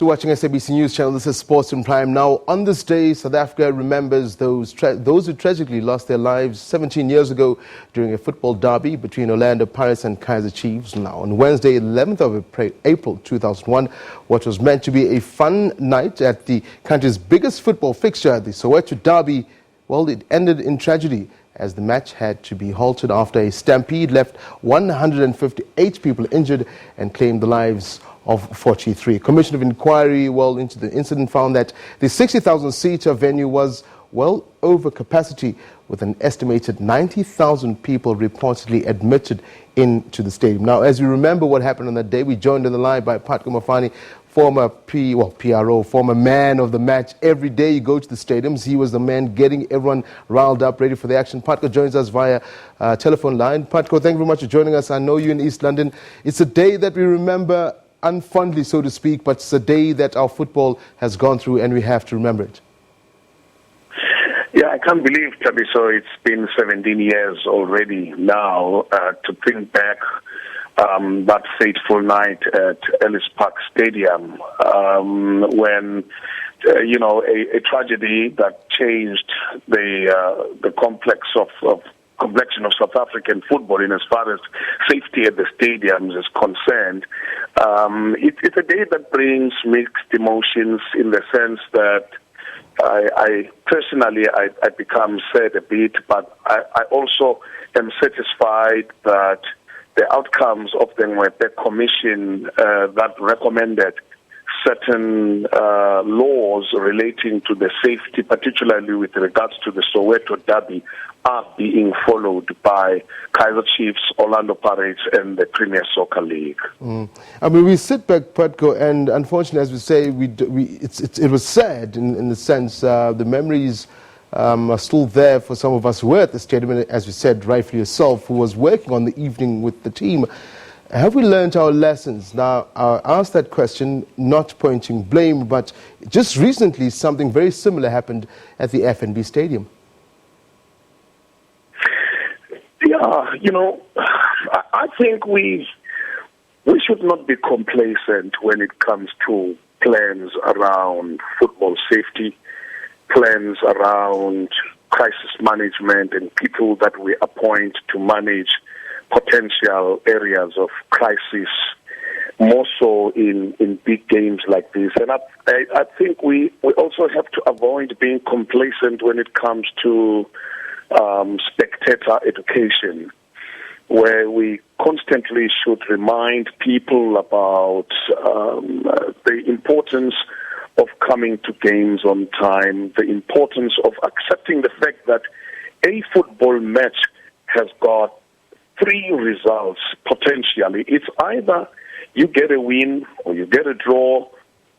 To watching SABC News Channel, this is Sports in Prime. Now, on this day, South Africa remembers those who tragically lost their lives 17 years ago during a football derby between Orlando Pirates and Kaizer Chiefs. Now, on Wednesday, 11th of April 2001, what was meant to be a fun night at the country's biggest football fixture, the Soweto derby, well, it ended in tragedy as the match had to be halted after a stampede left 158 people injured and claimed the lives of 43. Commission of Inquiry into the incident found that the 60,000-seater venue was well over capacity, with an estimated 90,000 people reportedly admitted into the stadium. Now, as you remember what happened on that day, we joined on the line by Putco Mafani, former PRO, former man of the match. Every day you go to the stadiums, he was the man getting everyone riled up, ready for the action. Putco joins us via telephone line. Putco, thank you very much for joining us. I know you're in East London. It's a day that we remember unfondly, so to speak, but it's a day that our football has gone through and we have to remember it. Yeah, I can't believe, Tabiso, it's been 17 years already now to think back that fateful night at Ellis Park Stadium when, a tragedy that changed the complexion of South African football in as far as safety at the stadiums is concerned. It's a day that brings mixed emotions in the sense that I personally become sad a bit, but I also am satisfied that the outcomes of the Mwebe Commission that recommended certain laws relating to the safety, particularly with regards to the Soweto derby, are being followed by Kaizer Chiefs, Orlando Pirates, and the Premier Soccer League. I mean, we sit back, Putco, and unfortunately, as we say, it was sad in the sense the memories are still there for some of us who were at the stadium, and as you said, rightfully yourself, who was working on the evening with the team. Have we learned our lessons? Now, I asked that question, not pointing blame, but just recently something very similar happened at the FNB Stadium. Yeah, I think we should not be complacent when it comes to plans around football safety, plans around crisis management, and people that we appoint to manage potential areas of crisis, more so in big games like this. And I think we also have to avoid being complacent when it comes to spectator education, where we constantly should remind people about the importance of coming to games on time, the importance of accepting the fact that a football match has got three results potentially. It's either you get a win, or you get a draw,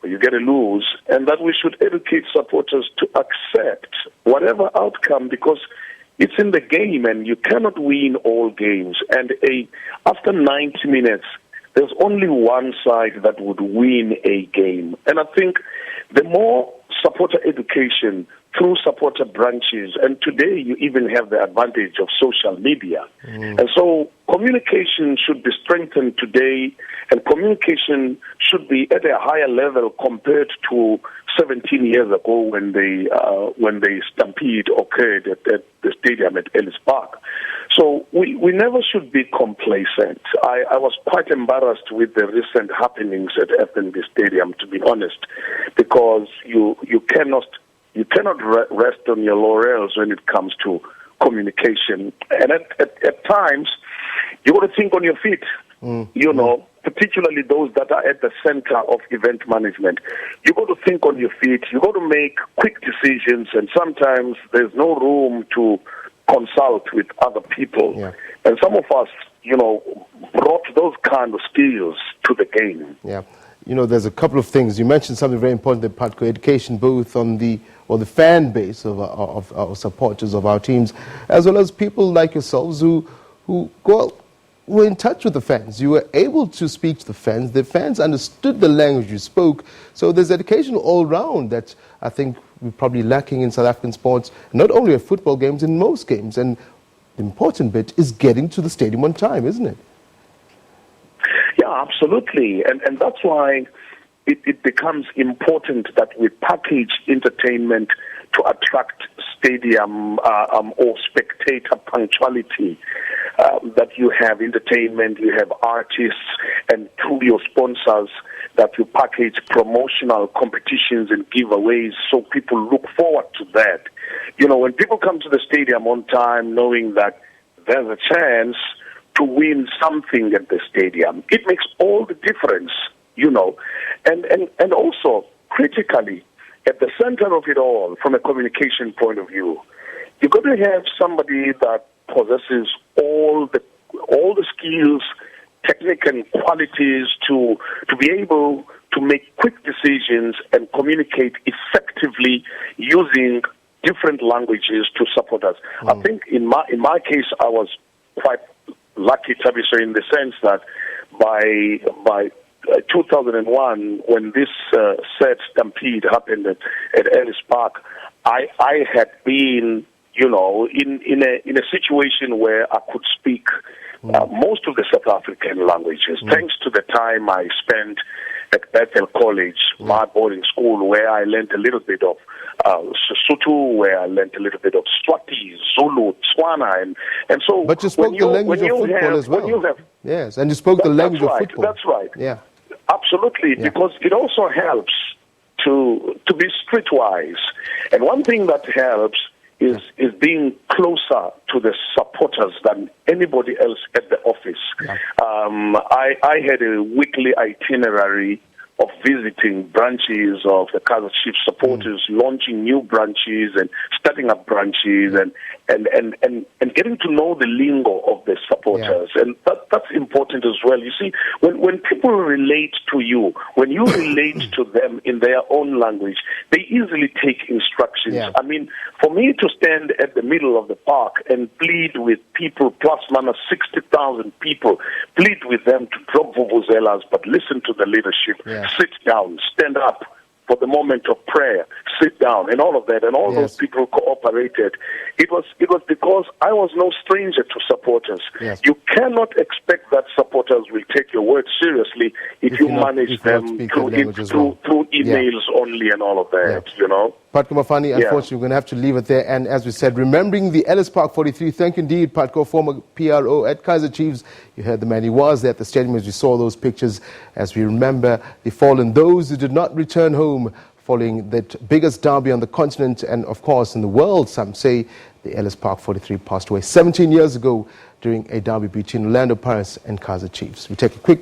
or you get a lose, and that we should educate supporters to accept whatever outcome, because it's in the game and you cannot win all games. And after 90 minutes, there's only one side that would win a game. And I think the more supporter education through supporter branches, and today you even have the advantage of social media. And so communication should be strengthened today, and communication should be at a higher level compared to 17 years ago when the stampede occurred at the stadium at Ellis Park. So we never should be complacent. I was quite embarrassed with the recent happenings at FNB Stadium, to be honest, because you cannot rest on your laurels when it comes to communication. And at times, you got to think on your feet, particularly those that are at the center of event management. You got to think on your feet. You got to make quick decisions, and sometimes there's no room to consult with other people. Yeah. And some of us, brought those kind of skills to the game. Yeah. There's a couple of things. You mentioned something very important, the Putco education, both on the fan base of our supporters of our teams, as well as people like yourselves who were in touch with the fans. You were able to speak to the fans. The fans understood the language you spoke. So there's education all around that I think we're probably lacking in South African sports, not only at football games, in most games. And the important bit is getting to the stadium on time, isn't it? Yeah, absolutely. And that's why it becomes important that we package entertainment to attract stadium or spectator punctuality. That you have entertainment, you have artists, and through your sponsors, that you package promotional competitions and giveaways so people look forward to that. You know, when people come to the stadium on time knowing that there's a chance to win something at the stadium, it makes all the difference, you know. And also, critically, at the center of it all, from a communication point of view, you've got to have somebody that possesses all the skills, technical qualities to be able to make quick decisions and communicate effectively using different languages to support us. I think in my case, I was quite lucky, Tabitha, in the sense that by 2001, when this said stampede happened at Ellis Park, I had been, you know, in a situation where I could speak most of the South African languages, thanks to the time I spent at Bethel College, my boarding school, where I learned a little bit of Sesotho, where I learned a little bit of Swati, Zulu, Tswana, and so. But you spoke the language of football as well. Yes, and you spoke the language of football. That's right. Yeah, absolutely, because it also helps to be streetwise, and one thing that helps is being closer to the supporters than anybody else at the office. Yeah. I had a weekly itinerary of visiting branches of the Kaizer Chiefs supporters, launching new branches and starting up branches and getting to know the lingo of the supporters. Yeah. And that's important as well. You see, when people relate to you, when you relate to them in their own language, they easily take instructions. Yeah. I mean, for me to stand at the middle of the park and plead with people, plus minus 60,000 people, plead with them to drop vuvuzelas, but listen to the leadership. Yeah. Sit down, stand up for the moment of prayer, sit down, and all of that, and all those people cooperated. It was because I was no stranger to supporters. Yes. You cannot expect that supporters will take your words seriously if you manage them through emails only and all of that, you know. Putco Mafani, unfortunately, we're going to have to leave it there. And as we said, remembering the Ellis Park 43, thank you indeed, Putco, former PRO at Kaizer Chiefs. You heard the man, he was there at the stadium as we saw those pictures, as we remember the fallen, those who did not return home following that biggest derby on the continent and, of course, in the world. Some say the Ellis Park 43 passed away 17 years ago during a derby between Orlando Pirates and Kaizer Chiefs. We take a quick